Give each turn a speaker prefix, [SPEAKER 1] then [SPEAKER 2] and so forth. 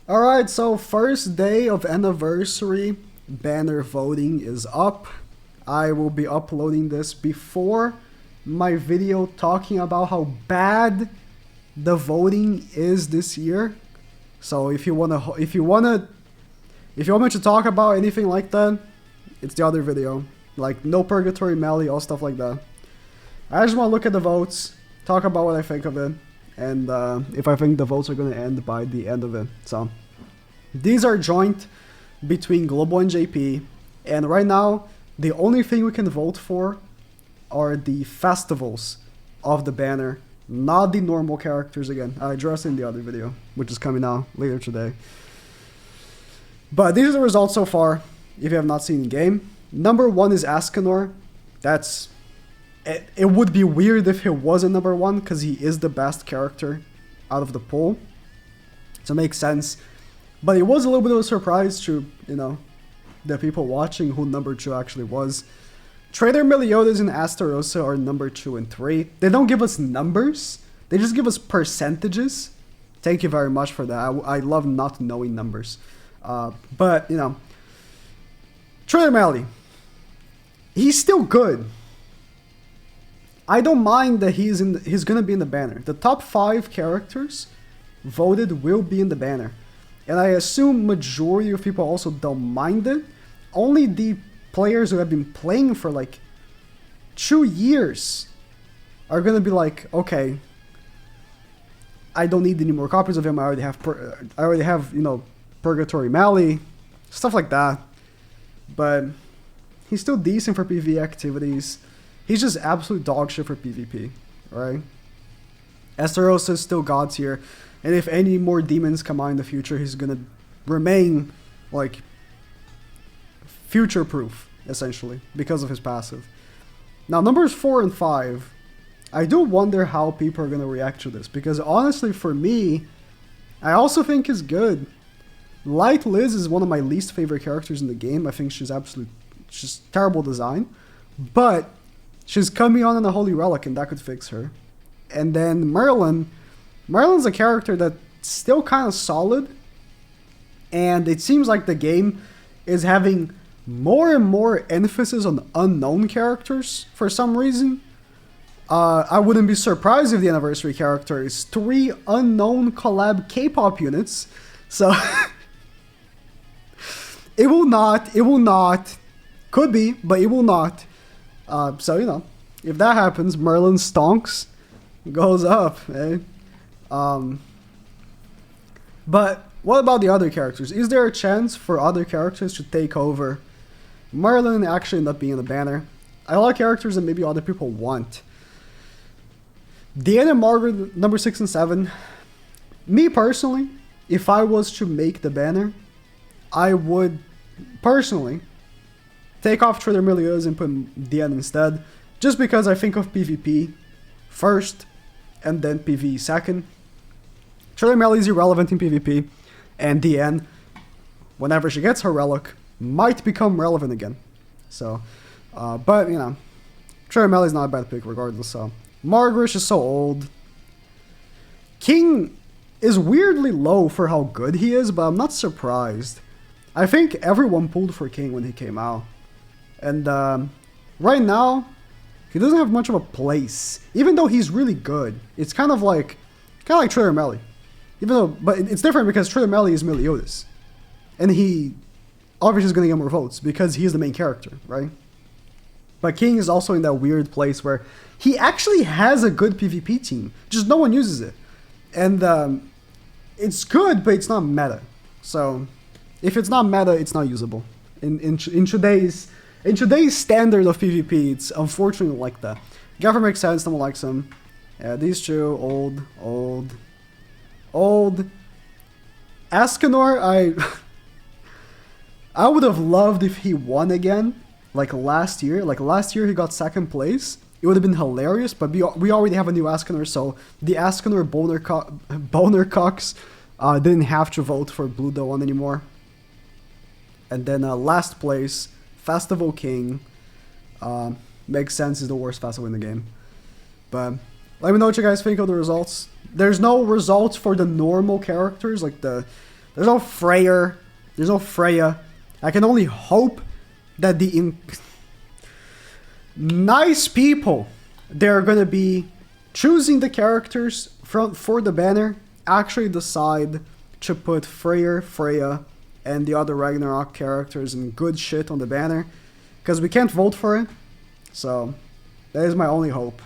[SPEAKER 1] Alright, so first day of anniversary banner voting is up. I will be uploading this before my video talking about how bad the voting is this year. So if you want me to talk about anything like that, it's the other video. Like no purgatory melee, all stuff like that. I just want to look at the votes, talk about what I think of it, and if I think the votes are going to end by the end of it. So these are joint between Global and JP, and right now the only thing we can vote for are the festivals of the banner, not the normal characters again. I addressed in the other video, which is coming out later today. But these are the results so far, if you have not seen the game. Number 1 is Ascanor. It would be weird if he wasn't number 1, because he is the best character out of the pool. So it makes sense. But it was a little bit of a surprise to, the people watching who number 2 actually was. Trader Meliodas and Astarosa are number 2 and 3. They don't give us numbers. They just give us percentages. Thank you very much for that. I love not knowing numbers. But, Trader Meli, he's still good. I don't mind that he's gonna be in the banner. The top 5 characters voted will be in the banner. And I assume majority of people also don't mind it. Only the players who have been playing for like 2 years are gonna be like, okay, I don't need any more copies of him. I already have Purgatory Mali, stuff like that. But he's still decent for PvE activities. He's just absolute dog shit for PvP, right? Esteros is still God tier, and if any more demons come out in the future, he's gonna remain like future proof, essentially, because of his passive. Now, numbers 4 and 5, I do wonder how people are gonna react to this, because honestly, for me, I also think is good. Light Liz is one of my least favorite characters in the game. I think she's terrible design, but she's coming on in a Holy Relic, and that could fix her. And then Merlin's a character that's still kind of solid, and it seems like the game is having more and more emphasis on unknown characters for some reason. I wouldn't be surprised if the anniversary character is 3 unknown collab K-pop units. So it will not, could be, but it will not. So, if that happens, Merlin stonks, goes up, eh? But what about the other characters? Is there a chance for other characters to take over Merlin and actually end up being the banner? I like characters that maybe other people want. Deanna and Margaret, number 6 and 7. Me personally, if I was to make the banner, I would personally take off Trader Meliodas and put Deanna instead, just because I think of PvP first and then PvE second. Trader Meli is irrelevant in PvP, and Deanna, whenever she gets her relic, might become relevant again. So, but Trader Meli is not a bad pick regardless. So, Margaret is so old. King is weirdly low for how good he is, but I'm not surprised. I think everyone pulled for King when he came out. And right now, he doesn't have much of a place. Even though he's really good, it's kind of like Trader Meli. But it's different because Trader Meli is Meliodas. And he obviously is going to get more votes because he's the main character, right? But King is also in that weird place where he actually has a good PvP team, just no one uses it. And it's good, but it's not meta. So if it's not meta, it's not usable. In today's standard of PvP, it's unfortunately like that. Gaffer makes sense, no one likes him. Yeah, these two, old. Ascanor, I would have loved if he won again, like last year. Like last year he got 2nd place. It would have been hilarious, but we already have a new Ascanor, so the Ascanor boner cocks didn't have to vote for Blue Dawn anymore. And then last place, Festival King. Makes sense, is the worst festival in the game. But let me know what you guys think of the results. There's no results for the normal characters, like the There's no Freyr. There's no Freya. I can only hope that the nice people they're gonna be choosing the characters for the banner actually decide to put Freyr, Freya, and the other Ragnarok characters and good shit on the banner, because we can't vote for it. So that is my only hope.